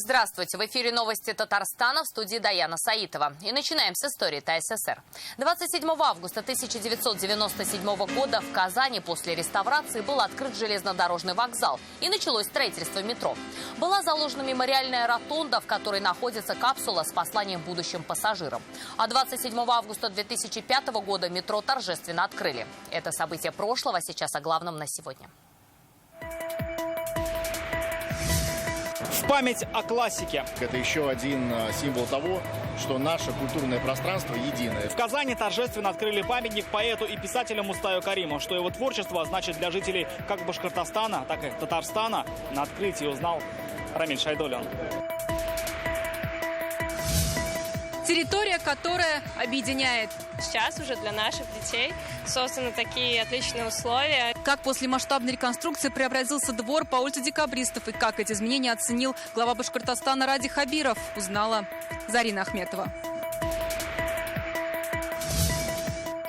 Здравствуйте! В эфире новости Татарстана, в студии Даяна Саитова. И начинаем с истории ТССР. 27 августа 1997 года в Казани после реставрации был открыт железнодорожный вокзал и началось строительство метро. Была заложена мемориальная ротонда, в которой находится капсула с посланием будущим пассажирам. А 27 августа 2005 года метро торжественно открыли. Это событие прошлого, сейчас о главном на сегодня. В память о классике. Это еще один символ того, что наше культурное пространство единое. В Казани торжественно открыли памятник поэту и писателю Мустаю Кариму. Что его творчество значит для жителей как Башкортостана, так и Татарстана, на открытии узнал Рамиль Шайдуллин. Территория, которая объединяет. Сейчас уже для наших детей созданы такие отличные условия. Как после масштабной реконструкции преобразился двор по улице Декабристов и как эти изменения оценил глава Башкортостана Ради Хабиров, узнала Зарина Ахметова.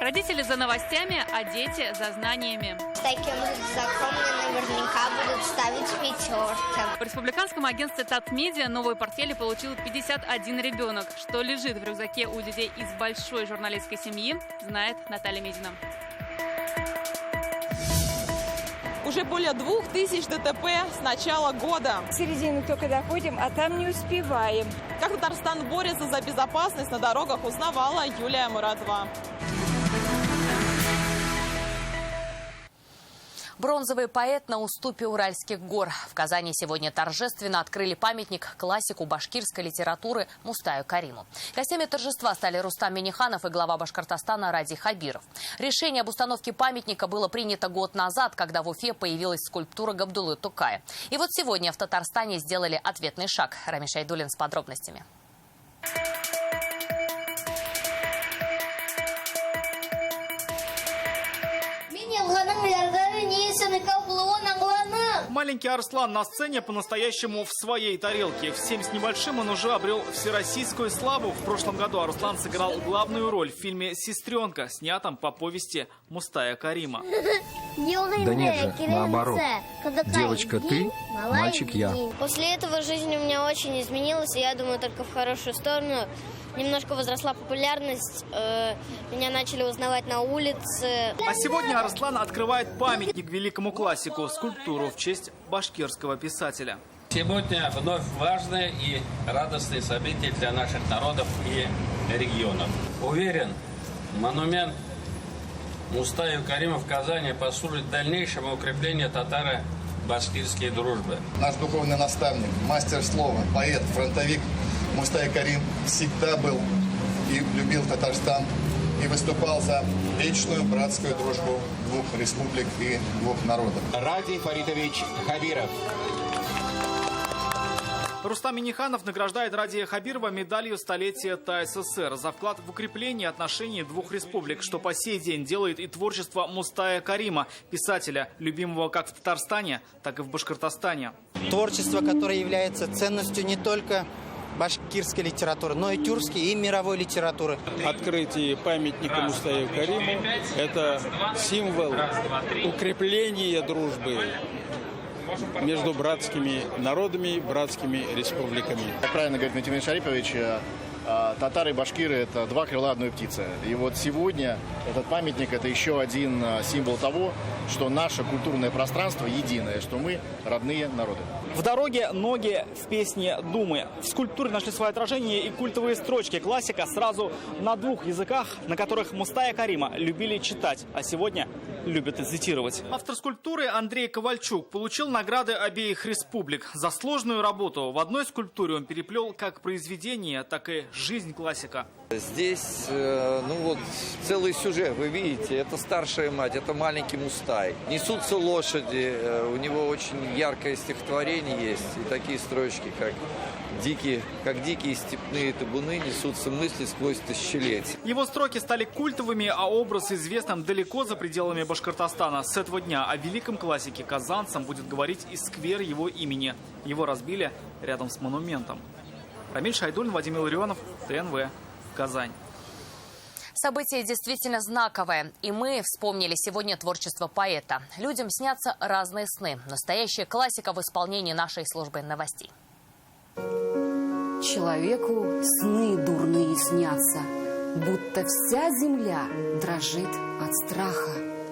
Родители за новостями, а дети за знаниями. С таким рюкзаком мне наверняка будут ставить пятерки. В республиканском агентстве Татмедиа новые портфели получил 51 ребенок. Что лежит в рюкзаке у людей из большой журналистской семьи, знает Наталья Медина. Уже более 2000 ДТП с начала года. К середине только доходим, а там не успеваем. Как Татарстан борется за безопасность на дорогах, узнавала Юлия Мурадова. Бронзовый поэт на уступе Уральских гор. В Казани сегодня торжественно открыли памятник классику башкирской литературы Мустаю Кариму. Гостями торжества стали Рустам Минниханов и глава Башкортостана Ради Хабиров. Решение об установке памятника было принято год назад, когда в Уфе появилась скульптура Габдуллы Тукая. И вот сегодня в Татарстане сделали ответный шаг. Рамиль Шайдуллин с подробностями. Маленький Арслан на сцене по-настоящему в своей тарелке. В 7 с небольшим он уже обрел всероссийскую славу. В прошлом году Арслан сыграл главную роль в фильме «Сестренка», снятом по повести Мустая Карима. Да нет же, наоборот. Девочка ты, мальчик я. После этого жизнь у меня очень изменилась, и я думаю, только в хорошую сторону. Немножко возросла популярность, меня начали узнавать на улице. А сегодня Арслан открывает памятник великому классику, скульптуру в честь башкирского писателя. Сегодня вновь важное и радостное событие для наших народов и регионов. Уверен, монумент Мустаю Кариму в Казани послужит дальнейшему укреплению татаро-башкирской дружбы. Наш духовный наставник, мастер слова, поэт, фронтовик Мустай Карим всегда был и любил Татарстан и выступал за вечную братскую дружбу двух республик и двух народов. Ради Фаритович Хабиров. Рустам Минниханов награждает Радия Хабирова медалью столетия ТССР за вклад в укрепление отношений двух республик, что по сей день делает и творчество Мустая Карима, писателя, любимого как в Татарстане, так и в Башкортостане. Творчество, которое является ценностью не только башкирской литературы, но и тюркской и мировой литературы. Открытие памятника Мустаю Кариму – это символ укрепления дружбы между братскими народами, братскими республиками. Как правильно говорит Натимир Шарипович, татары и башкиры – это два крыла одной птицы. И вот сегодня этот памятник – это еще один символ того, что наше культурное пространство единое, что мы родные народы. В дороге ноги, в песне думы. В скульптуре нашли свое отражение и культовые строчки классика сразу на двух языках, на которых Мустая Карима любили читать, а сегодня любят и цитировать. Автор скульптуры Андрей Ковальчук получил награды обеих республик. За сложную работу в одной скульптуре он переплел как произведение, так и жизнь классика. Здесь, целый сюжет, вы видите, это старшая мать, это маленький Мустай. Несутся лошади, у него очень яркое стихотворение есть, и такие строчки, как дикие степные табуны несутся мысли сквозь тысячелетия. Его строки стали культовыми, а образ известным далеко за пределами Башкортостана. С этого дня о великом классике казанцам будет говорить и сквер его имени. Его разбили рядом с монументом. Рамиль Шайдуллин, Вадим Илларионов, ТНВ, Казань. Событие действительно знаковое, и мы вспомнили сегодня творчество поэта. Людям снятся разные сны. Настоящая классика в исполнении нашей службы новостей. Человеку сны дурные снятся, будто вся земля дрожит от страха.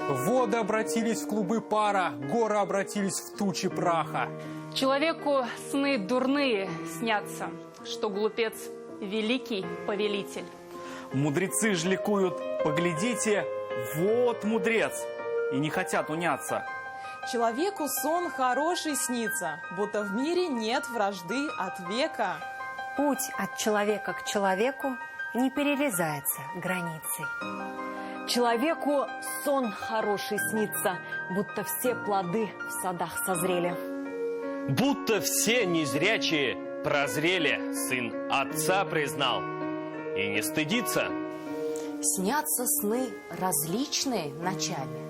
Воды обратились в клубы пара, горы обратились в тучи праха. Человеку сны дурные снятся, что глупец великий повелитель. Мудрецы ж ликуют, поглядите, вот мудрец, и не хотят уняться. Человеку сон хороший снится, будто в мире нет вражды от века. Путь от человека к человеку не перерезается границей. Человеку сон хороший снится, будто все плоды в садах созрели. Будто все незрячие прозрели, сын отца признал и не стыдится. Снятся сны различные ночами.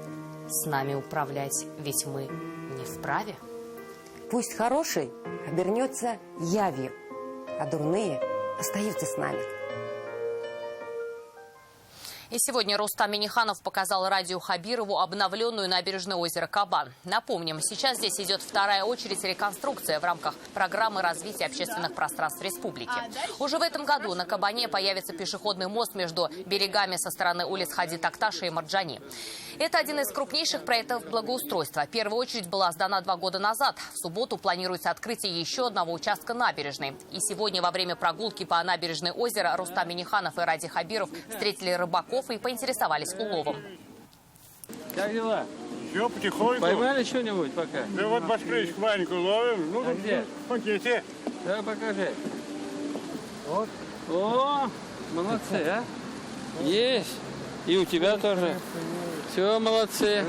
С нами управлять ведь мы не вправе. Пусть хороший обернется явью, а дурные остаются с нами. И сегодня Рустам Минниханов показал радио Хабирову обновленную набережную озера Кабан. Напомним, сейчас здесь идет вторая очередь реконструкция в рамках программы развития общественных пространств республики. Уже в этом году на Кабане появится пешеходный мост между берегами со стороны улиц Хади Такташа и Марджани. Это один из крупнейших проектов благоустройства. Первая очередь была сдана 2 года назад. В субботу планируется открытие еще одного участка набережной. И сегодня во время прогулки по набережной озера Рустам Минниханов и Ради Хабиров встретили рыбаков и поинтересовались уловом. Как дела? Все, потихоньку. Поймали что-нибудь пока? Да вот башкричку маленькую ловим. Ну, где? В пакете. Да, покажи. Вот. О, молодцы, а? Есть. И у тебя тоже. Все, молодцы.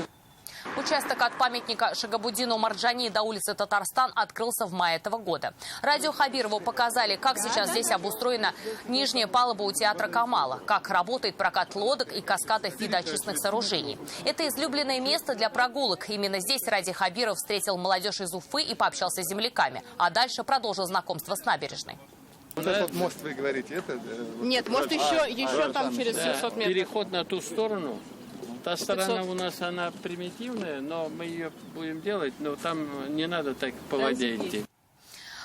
Участок от памятника Шагабуддину Марджани до улицы Татарстан открылся в мае этого года. Радио Хабирову показали, как сейчас здесь обустроена нижняя палуба у театра Камала, как работает прокат лодок и каскады вида очистных сооружений. Это излюбленное место для прогулок. Именно здесь Ради Хабиров встретил молодежь из Уфы и пообщался с земляками. А дальше продолжил знакомство с набережной. Вот этот мост, вы говорите, это... Нет, мост еще там через 700 метров. Переход на ту сторону. Та сторона у нас, она примитивная, но мы ее будем делать, но там не надо так по воде идти.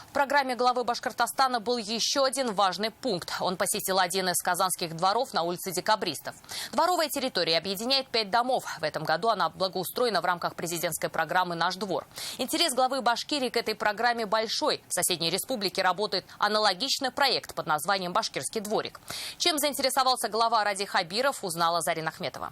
В программе главы Башкортостана был еще один важный пункт. Он посетил один из казанских дворов на улице Декабристов. Дворовая территория объединяет 5 домов. В этом году она благоустроена в рамках президентской программы «Наш двор». Интерес главы Башкирии к этой программе большой. В соседней республике работает аналогичный проект под названием «Башкирский дворик». Чем заинтересовался глава Ради Хабиров, узнала Зарина Ахметова.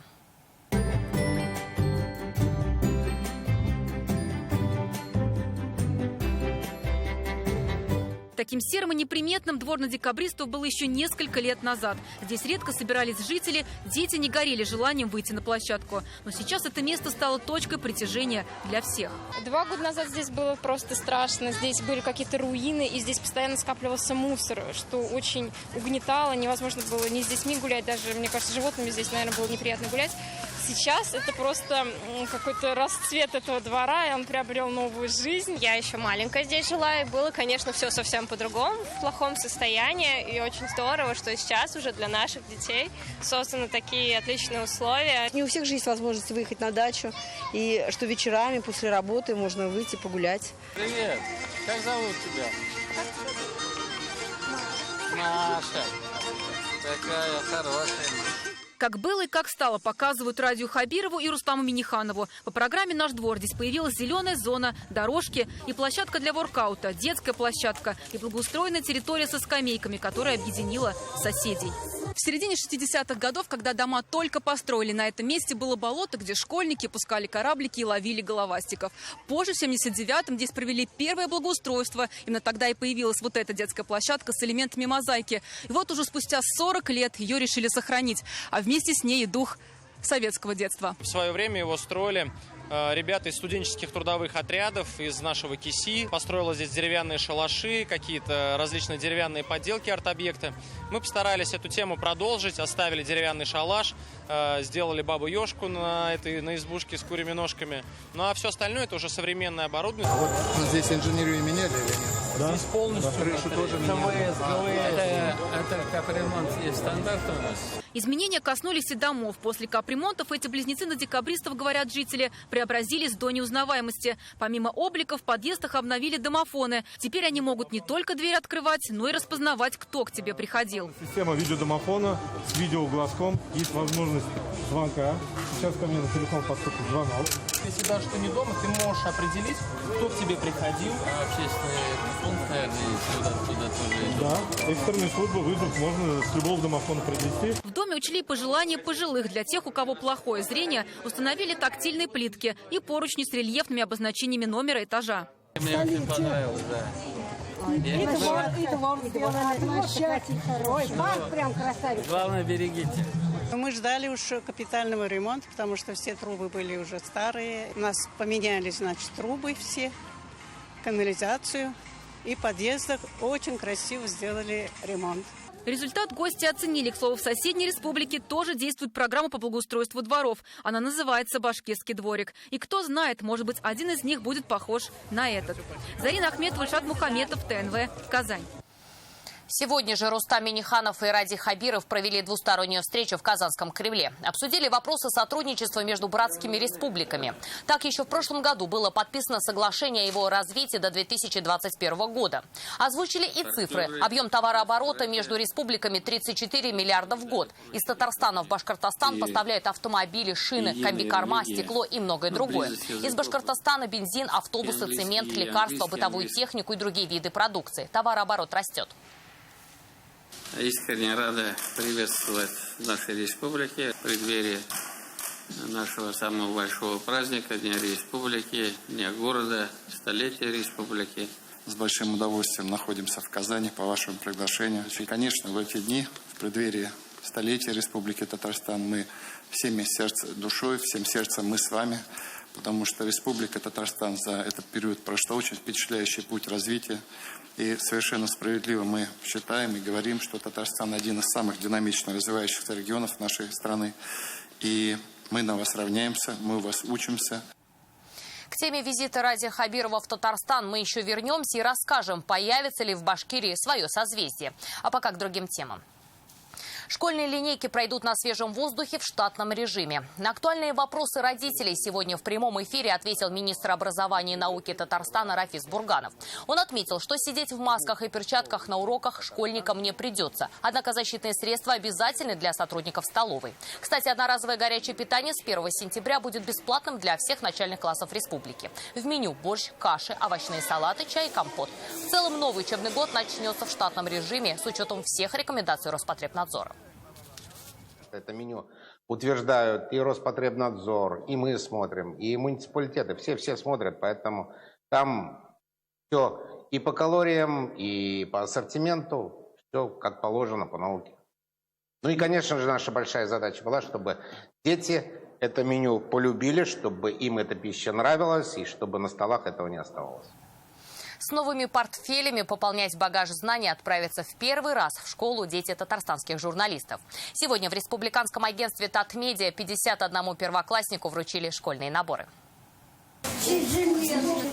Таким серым и неприметным двор на Декабристов был еще несколько лет назад. Здесь редко собирались жители, дети не горели желанием выйти на площадку. Но сейчас это место стало точкой притяжения для всех. 2 года назад здесь было просто страшно. Здесь были какие-то руины, и здесь постоянно скапливался мусор, что очень угнетало. Невозможно было ни с детьми гулять, даже, мне кажется, животными здесь, наверное, было неприятно гулять. Сейчас это просто какой-то расцвет этого двора, и он приобрел новую жизнь. Я еще маленькая здесь жила, и было, конечно, все совсем по-другому, в плохом состоянии. И очень здорово, что сейчас уже для наших детей созданы такие отличные условия. Не у всех же есть возможность выехать на дачу, и что вечерами после работы можно выйти погулять. Привет! Как зовут тебя? Маша. Такая хорошая. Как было и как стало, показывают Радио Хабирову и Рустаму Минниханову. По программе «Наш двор» здесь появилась зеленая зона, дорожки и площадка для воркаута, детская площадка и благоустроенная территория со скамейками, которая объединила соседей. В середине 60-х годов, когда дома только построили, на этом месте было болото, где школьники пускали кораблики и ловили головастиков. Позже, в 79-м, здесь провели первое благоустройство. Именно тогда и появилась вот эта детская площадка с элементами мозаики. И вот уже спустя 40 лет ее решили сохранить. А вместе с ней и дух советского детства. В свое время его строили ребята из студенческих трудовых отрядов из нашего КИСИ. Построила здесь деревянные шалаши, какие-то различные деревянные подделки, арт-объекты. Мы постарались эту тему продолжить, оставили деревянный шалаш, сделали бабу-ежку на избушке с курьими ножками. Ну а все остальное это уже современное оборудование. А вот здесь инженерию меняли или нет? Да. Здесь полностью. Крышу тоже меняли. Это капремонт есть стандарт у нас. Изменения коснулись и домов. После капремонтов эти близнецы на декабристов, говорят жители, преобразились до неузнаваемости. Помимо облика, в подъездах обновили домофоны. Теперь они могут не только дверь открывать, но и распознавать, кто к тебе приходил. Система видеодомофона с видеоглазком. Есть возможность звонка. Сейчас ко мне на телефон поступит звонок. Если даже ты не дома, ты можешь определить, кто к тебе приходил. Общественный пункт, наверное, сюда тоже идет. Да, экстренные службы вызов можно с любого домофона привести. В доме учли пожелания пожилых. Для тех, у кого плохое зрение, установили тактильные плитки и поручни с рельефными обозначениями номера этажа. Мне очень понравилось, да. Это вам сделано. Прям красавец. Главное, берегите. Мы ждали уж капитального ремонта, потому что все трубы были уже старые. У нас поменяли, значит, трубы все, канализацию. И в подъездах очень красиво сделали ремонт. Результат гости оценили. К слову, в соседней республике тоже действует программа по благоустройству дворов. Она называется «Башкирский дворик». И кто знает, может быть, один из них будет похож на этот. Зарина Ахметова, Ильшат Мухаметов, ТНВ, Казань. Сегодня же Рустам Минниханов и Ради Хабиров провели двустороннюю встречу в Казанском Кремле. Обсудили вопросы сотрудничества между братскими республиками. Так, еще в прошлом году было подписано соглашение о его развитии до 2021 года. Озвучили и цифры. Объем товарооборота между республиками 34 миллиарда в год. Из Татарстана в Башкортостан поставляют автомобили, шины, комбикорма, стекло и многое другое. Из Башкортостана бензин, автобусы, цемент, лекарства, бытовую технику и другие виды продукции. Товарооборот растет. Искренне рада приветствовать нашей республике в преддверии нашего самого большого праздника, Дня Республики, Дня города, столетия Республики. С большим удовольствием находимся в Казани по вашему приглашению. И, конечно, в эти дни, в преддверии столетия Республики Татарстан, мы всеми душой, всем сердцем мы с вами, потому что Республика Татарстан за этот период прошла очень впечатляющий путь развития. И совершенно справедливо мы считаем и говорим, что Татарстан один из самых динамично развивающихся регионов нашей страны. И мы на вас равняемся, мы у вас учимся. К теме визита Ради Хабирова в Татарстан мы еще вернемся и расскажем, появится ли в Башкирии свое созвездие. А пока к другим темам. Школьные линейки пройдут на свежем воздухе в штатном режиме. На актуальные вопросы родителей сегодня в прямом эфире ответил министр образования и науки Татарстана Рафис Бурганов. Он отметил, что сидеть в масках и перчатках на уроках школьникам не придется. Однако защитные средства обязательны для сотрудников столовой. Кстати, одноразовое горячее питание с 1 сентября будет бесплатным для всех начальных классов республики. В меню борщ, каши, овощные салаты, чай и компот. В целом новый учебный год начнется в штатном режиме с учетом всех рекомендаций Роспотребнадзора. Это меню утверждают и Роспотребнадзор, и мы смотрим, и муниципалитеты. Все смотрят, поэтому там все и по калориям, и по ассортименту, все как положено по науке. Ну и, конечно же, наша большая задача была, чтобы дети это меню полюбили, чтобы им эта пища нравилась, и чтобы на столах этого не оставалось. С новыми портфелями пополнять багаж знаний отправятся в первый раз в школу дети татарстанских журналистов. Сегодня в республиканском агентстве Татмедиа 51 первокласснику вручили школьные наборы.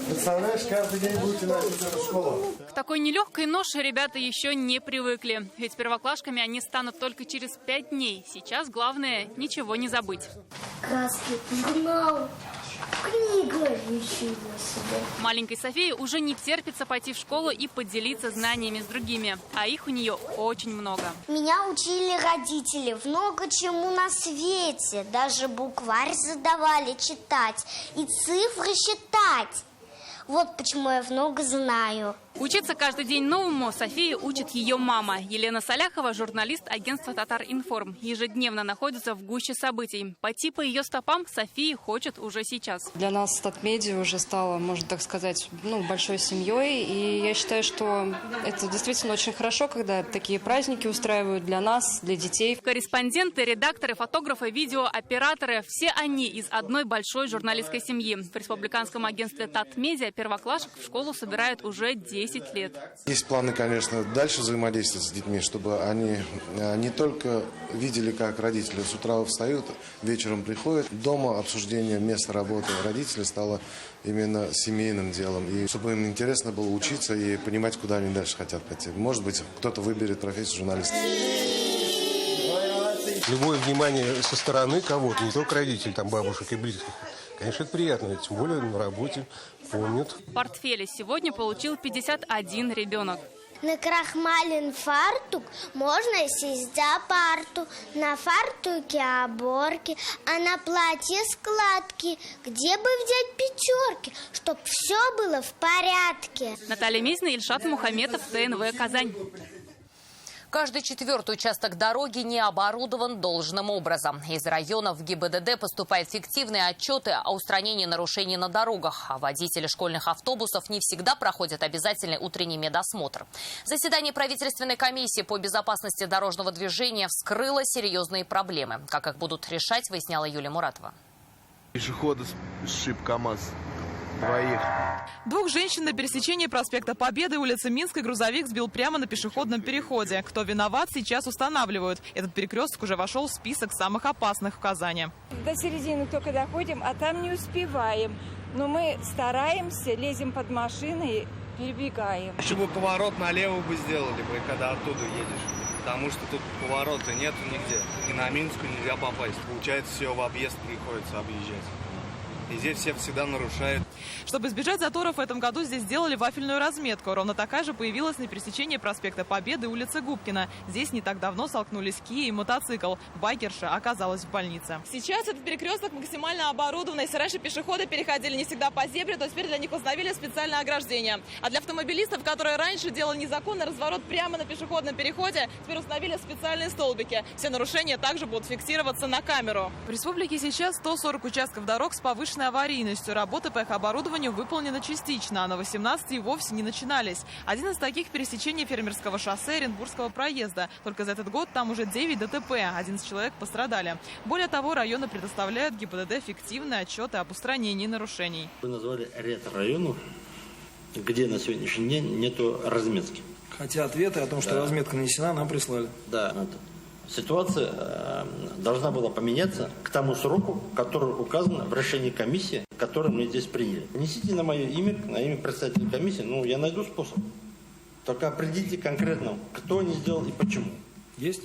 Представляешь, каждый день будете носить эту школу. К такой нелегкой ноше ребята еще не привыкли. Ведь первоклашками они станут только через 5 дней. Сейчас главное – ничего не забыть. Краски, журнал, книга, ничего себе. Маленькой Софии уже не терпится пойти в школу и поделиться знаниями с другими. А их у нее очень много. Меня учили родители много чему на свете. Даже букварь задавали читать и цифры считать. Вот почему я много знаю. Учиться каждый день новому Софию учит ее мама. Елена Соляхова, журналист агентства «Татар-Информ». Ежедневно находится в гуще событий. Пойти по ее стопам София хочет уже сейчас. Для нас Татмедиа уже стало, можно так сказать, большой семьей. И я считаю, что это действительно очень хорошо, когда такие праздники устраивают для нас, для детей. Корреспонденты, редакторы, фотографы, видеооператоры – все они из одной большой журналистской семьи. В республиканском агентстве Татмедиа первоклашек в школу собирают уже 10 лет. Есть планы, конечно, дальше взаимодействовать с детьми, чтобы они не только видели, как родители с утра встают, вечером приходят. Дома обсуждение места работы родителей стало именно семейным делом. И чтобы им интересно было учиться и понимать, куда они дальше хотят пойти. Может быть, кто-то выберет профессию журналиста. любое внимание со стороны кого-то, не только родителей, там, бабушек и близких, конечно, это приятно, тем более на работе помнят. Портфели сегодня получил 51 ребенок. Накрахмален фартук, можно сесть за парту. На фартуке оборки, а на платье складки. Где бы взять пятерки, чтоб все было в порядке? Наталья Мизина, Ильшат Мухаметов, ТНВ, Казань. Каждый четвертый участок дороги не оборудован должным образом. Из районов в ГИБДД поступают фиктивные отчеты о устранении нарушений на дорогах. А водители школьных автобусов не всегда проходят обязательный утренний медосмотр. Заседание правительственной комиссии по безопасности дорожного движения вскрыло серьезные проблемы. Как их будут решать, выясняла Юлия Муратова. Пешехода сшиб КАМАЗ. Двоих. Двух женщин на пересечении проспекта Победы и улицы Минской грузовик сбил прямо на пешеходном переходе. Кто виноват, сейчас устанавливают. Этот перекресток уже вошел в список самых опасных в Казани. До середины только доходим, а там не успеваем. Но мы стараемся, лезем под машины и перебегаем. Чтобы поворот налево бы сделали, когда оттуда едешь. Потому что тут поворота нету нигде. И на Минскую нельзя попасть. Получается, все в объезд приходится объезжать. И здесь все всегда нарушают. Чтобы избежать заторов, в этом году здесь сделали вафельную разметку. Ровно такая же появилась на пересечении проспекта Победы и улицы Губкина. Здесь не так давно столкнулись Кия и мотоцикл. Байкерша оказалась в больнице. Сейчас этот перекресток максимально оборудован. Если раньше пешеходы переходили не всегда по зебре, то теперь для них установили специальное ограждение. А для автомобилистов, которые раньше делали незаконный разворот прямо на пешеходном переходе, теперь установили специальные столбики. Все нарушения также будут фиксироваться на камеру. В республике сейчас 140 участков дорог с повышенной аварийностью. Работы по их оборудованию выполнены частично, а на 18 и вовсе не начинались. Один из таких — пересечение Фермерского шоссе Оренбургского проезда. Только за этот год там уже 9 ДТП, 11 человек пострадали. Более того, районы предоставляют ГИБДД фиктивные отчеты об устранении нарушений. Вы назвали ряд районов, где на сегодняшний день нету разметки. Хотя ответы о том, что разметка нанесена, нам прислали. Да. Ситуация должна была поменяться к тому сроку, который указан в решении комиссии, которое мы здесь приняли. Внесите на мое имя, на имя представителя комиссии, я найду способ. Только определите конкретно, кто не сделал и почему. Есть?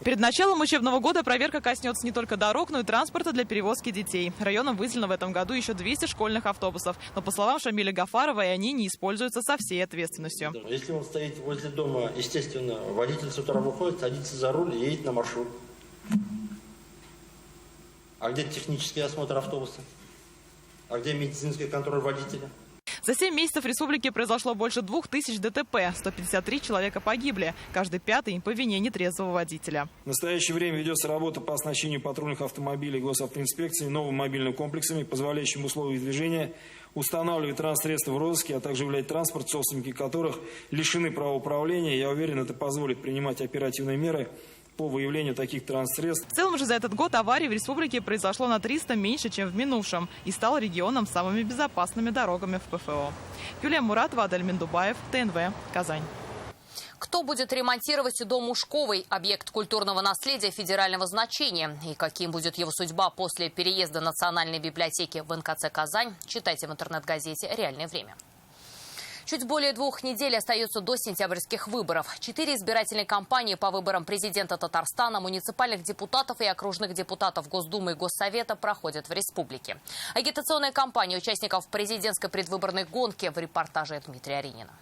Перед началом учебного года проверка коснется не только дорог, но и транспорта для перевозки детей. Районом выделено в этом году еще 200 школьных автобусов. Но, по словам Шамиля Гафарова, и они не используются со всей ответственностью. Если он стоит возле дома, естественно, водитель с утра выходит, садится за руль и едет на маршрут. А где технический осмотр автобуса? А где медицинский контроль водителя? За 7 месяцев в республике произошло больше 2000 ДТП. 153 человека погибли. Каждый пятый по вине нетрезвого водителя. В настоящее время ведется работа по оснащению патрульных автомобилей госавтоинспекции новыми мобильными комплексами, позволяющими в условиях движения устанавливать транспортсредства в розыске, а также являть транспорт, собственники которых лишены права управления. Я уверен, это позволит принимать оперативные меры по выявлению таких транспортсредств. В целом же за этот год аварий в республике произошло на 300 меньше, чем в минувшем, и стал регионом с самыми безопасными дорогами в ПФО. Юлия Муратова, Адель Миндубаев, ТНВ, Казань. Кто будет ремонтировать дом Ушковой, объект культурного наследия федерального значения? И каким будет его судьба после переезда Национальной библиотеки в НКЦ «Казань»? Читайте в интернет-газете «Реальное время». Чуть более 2 недель остается до сентябрьских выборов. 4 избирательные кампании по выборам президента Татарстана, муниципальных депутатов и окружных депутатов Госдумы и Госсовета проходят в республике. Агитационная кампания участников президентской предвыборной гонки в репортаже Дмитрия Аринина.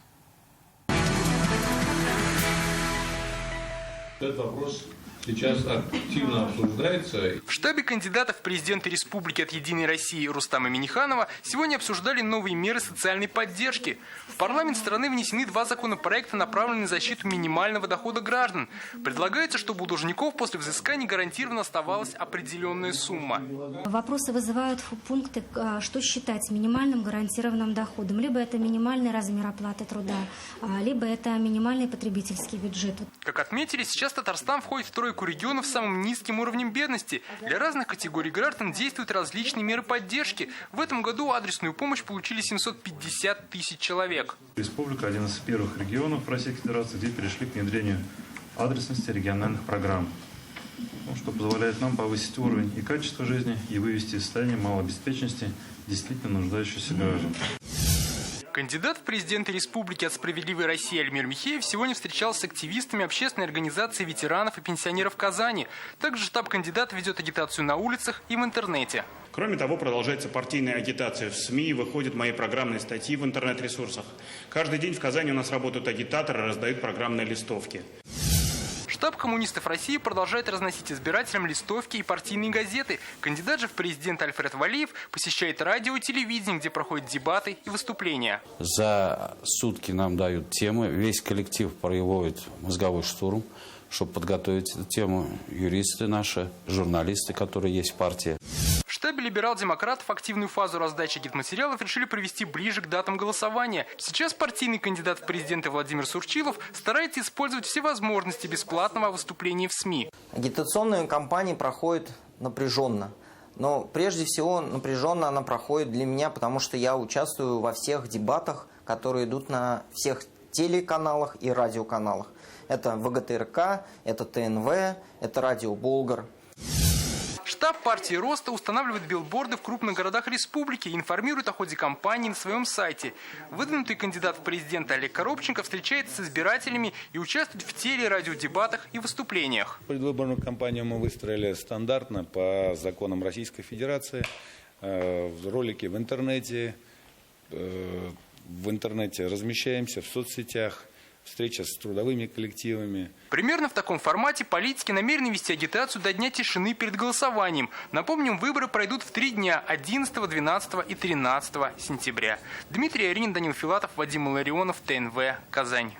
Этот вопрос сейчас активно обсуждается. В штабе кандидатов в президенты республики от «Единой России» Рустама Минниханова сегодня обсуждали новые меры социальной поддержки. В парламент страны внесены 2 законопроекта, направленные на защиту минимального дохода граждан. Предлагается, чтобы у должников после взыскания гарантированно оставалась определенная сумма. Вопросы вызывают пункты, что считать минимальным гарантированным доходом. Либо это минимальный размер оплаты труда, либо это минимальный потребительский бюджет. Как отметили, сейчас Татарстан входит в тройку регионов с самым низким уровнем бедности. Для разных категорий граждан действуют различные меры поддержки. В этом году адресную помощь получили 750 тысяч человек. Республика – один из первых регионов Российской Федерации, где перешли к внедрению адресности региональных программ, что позволяет нам повысить уровень и качество жизни и вывести из состояния малообеспеченности действительно нуждающихся граждан. Кандидат в президенты республики от «Справедливой России» Альмир Михеев сегодня встречался с активистами общественной организации ветеранов и пенсионеров Казани. Также штаб кандидата ведет агитацию на улицах и в интернете. Кроме того, продолжается партийная агитация в СМИ, выходят мои программные статьи в интернет-ресурсах. Каждый день в Казани у нас работают агитаторы, раздают программные листовки. Штаб коммунистов России продолжает разносить избирателям листовки и партийные газеты. Кандидат же в президенты Альфред Валиев посещает радио и телевидение, где проходят дебаты и выступления. За сутки нам дают темы. Весь коллектив проводит мозговой штурм, чтобы подготовить эту тему. Юристы наши, журналисты, которые есть в партии. В штабе либерал-демократов активную фазу раздачи гидматериалов решили провести ближе к датам голосования. Сейчас партийный кандидат в президенты Владимир Сурчилов старается использовать все возможности бесплатного выступления в СМИ. Агитационная кампания проходит напряженно. Но прежде всего напряженно она проходит для меня, потому что я участвую во всех дебатах, которые идут на всех телеканалах и радиоканалах. Это ВГТРК, это ТНВ, это Радио Болгар. Штаб партии Роста устанавливает билборды в крупных городах республики и информирует о ходе кампании на своем сайте. Выдвинутый кандидат в президенты Олег Коробченко встречается с избирателями и участвует в телерадиодебатах и выступлениях. Предвыборную кампанию мы выстроили стандартно по законам Российской Федерации. В ролике в интернете размещаемся в соцсетях. Встреча с трудовыми коллективами. Примерно в таком формате политики намерены вести агитацию до Дня тишины перед голосованием. Напомним, выборы пройдут в 3 дня – 11, 12 и 13 сентября. Дмитрий Аринин, Данил Филатов, Вадим Илларионов, ТНВ, Казань.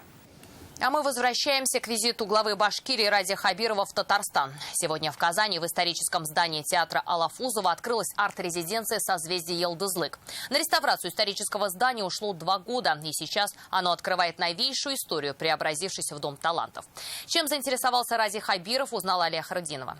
А мы возвращаемся к визиту главы Башкирии Ради Хабирова в Татарстан. Сегодня в Казани в историческом здании театра Алафузова открылась арт-резиденция «Созвездие Йылдызлык». На реставрацию исторического здания ушло 2 года, и сейчас оно открывает новейшую историю, преобразившись в Дом талантов. Чем заинтересовался Ради Хабиров, узнала Алия Хардинова.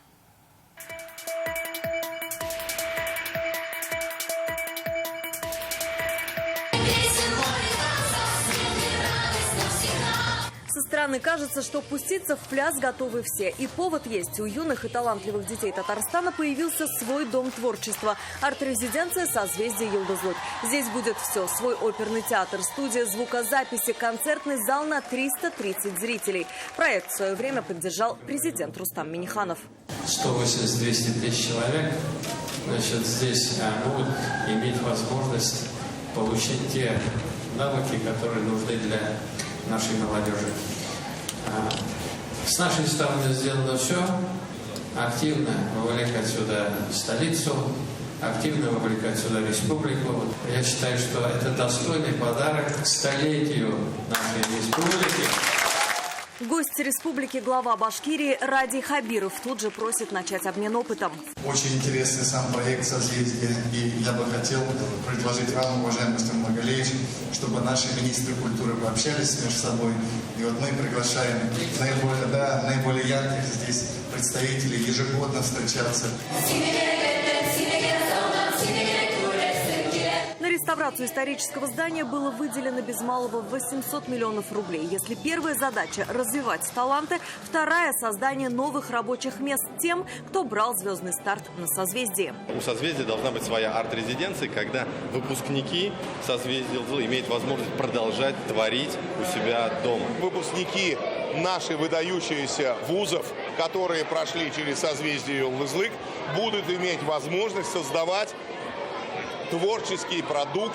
Со стороны кажется, что пуститься в пляс готовы все. И повод есть. У юных и талантливых детей Татарстана появился свой дом творчества. Арт-резиденция «Созвездие Йылдызлык». Здесь будет все. Свой оперный театр, студия звукозаписи, концертный зал на 330 зрителей. Проект в свое время поддержал президент Рустам Минниханов. 180-200 тысяч человек, значит, здесь могут иметь возможность получить те навыки, которые нужны для нашей молодежи. С нашей стороны сделано все. Активно вовлекать сюда столицу, активно вовлекать сюда республику. Я считаю, что это достойный подарок к столетию нашей республики. Гость республики, глава Башкирии Ради Хабиров тут же просит начать обмен опытом. Очень интересный сам проект «Созвездие». И я бы хотел предложить вам, уважаемый Мустафа Магалевич, чтобы наши министры культуры пообщались между собой. И вот мы приглашаем наиболее ярких здесь представителей ежегодно встречаться. На реставрацию исторического здания было выделено без малого 800 миллионов рублей. Если первая задача – развивать таланты, вторая – создание новых рабочих мест тем, кто брал звездный старт на «Созвездии». У «Созвездия» должна быть своя арт-резиденция, когда выпускники «Созвездия» имеют возможность продолжать творить у себя дома. Выпускники наших выдающихся вузов, которые прошли через «Созвездие Йылдызлык», будут иметь возможность создавать творческий продукт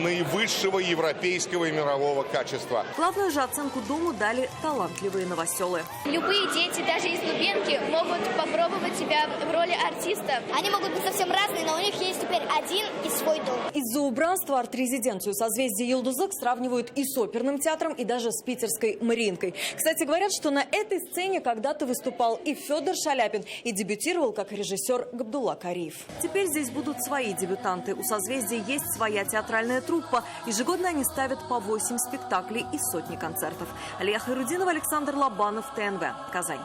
наивысшего европейского и мирового качества. Главную же оценку дому дали талантливые новоселы. Любые дети, даже из глубинки, могут попробовать себя в роли артиста. Они могут быть совсем разные, но у них есть теперь один и свой дом. Из-за убранства арт-резиденцию «Созвездие Йылдызлык» сравнивают и с оперным театром, и даже с питерской Мариинкой. Кстати, говорят, что на этой сцене когда-то выступал и Федор Шаляпин, и дебютировал как режиссер Габдулла Кариев. Теперь здесь будут свои дебютанты. У «Созвездия» есть своя театральная труппа. Ежегодно они ставят по 8 спектаклей и сотни концертов. Алия Хайрудинова, Александр Лобанов, ТНВ, Казань.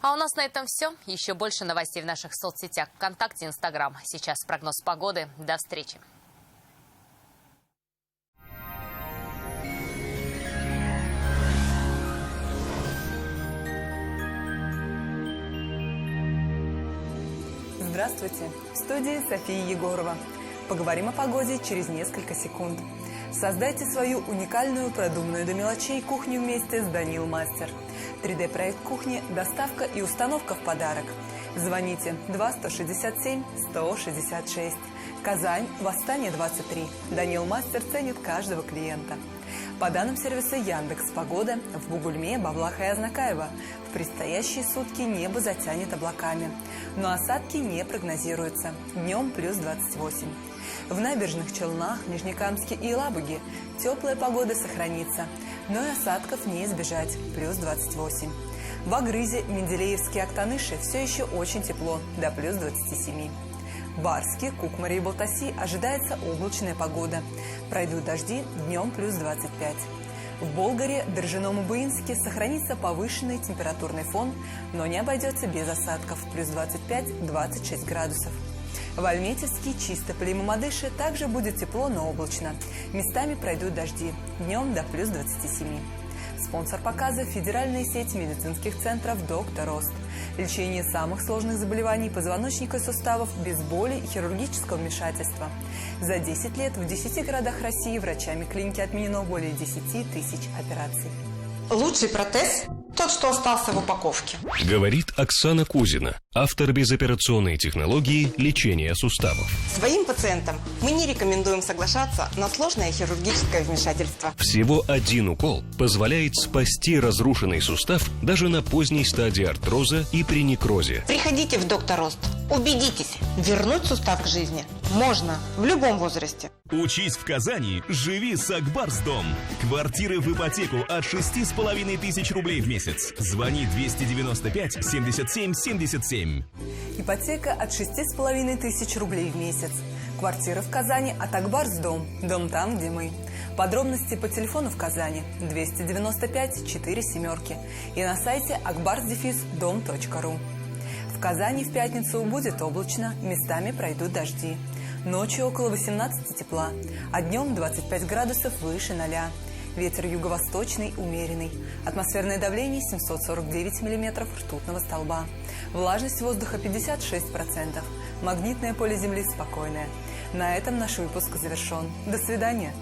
А у нас на этом все. Еще больше новостей в наших соцсетях ВКонтакте, Инстаграм. Сейчас прогноз погоды. До встречи. Здравствуйте. В студии София Егорова. Поговорим о погоде через несколько секунд. Создайте свою уникальную, продуманную до мелочей кухню вместе с Данил Мастер. 3D-проект кухни, доставка и установка в подарок. Звоните 2-167-166. Казань, Восстание 23. Данил Мастер ценит каждого клиента. По данным сервиса Яндекс.Погода, в Бугульме, Бавлаха и Азнакаево в предстоящие сутки небо затянет облаками, но осадки не прогнозируются. Днем плюс 28. В Набережных Челнах, Нижнекамске и Елабуге теплая погода сохранится, но и осадков не избежать, плюс 28. В Агрызе, Менделеевске и Актаныши все еще очень тепло, до плюс 27. В Барске, Кукмаре и Балтаси ожидается облачная погода. Пройдут дожди, днем плюс 25. В Болгаре, Држином и Буинске сохранится повышенный температурный фон, но не обойдется без осадков, плюс 25-26 градусов. В Альметьевске, Чистополе и Мамадыше также будет тепло, но облачно. Местами пройдут дожди, днем до плюс 27. Спонсор показа – федеральная сеть медицинских центров «Доктор Рост». Лечение самых сложных заболеваний позвоночника и суставов без боли и хирургического вмешательства. За 10 лет в 10 городах России врачами клиники отменено более 10 тысяч операций. Лучший протез – тот, что остался в упаковке. Говорит Оксана Кузина, автор безоперационной технологии лечения суставов. Своим пациентам мы не рекомендуем соглашаться на сложное хирургическое вмешательство. Всего один укол позволяет спасти разрушенный сустав даже на поздней стадии артроза и при некрозе. Приходите в «Доктор Рост». Убедитесь, вернуть сустав к жизни можно в любом возрасте. Учись в Казани, живи с Акбарсдом. Квартиры в ипотеку от 6,5 тысяч рублей в месяц. Звони 295 77 77. Ипотека от 6,5 тысяч рублей в месяц. Квартира в Казани от Акбарсдом. Дом там, где мы. Подробности по телефону в Казани 295 4 семерки и на сайте akbars-dom.ru. В Казани в пятницу будет облачно, местами пройдут дожди. Ночью около 18 тепла, а днем 25 градусов выше 0. Ветер юго-восточный, умеренный. Атмосферное давление 749 миллиметров ртутного столба. Влажность воздуха 56%. Магнитное поле Земли спокойное. На этом наш выпуск завершен. До свидания.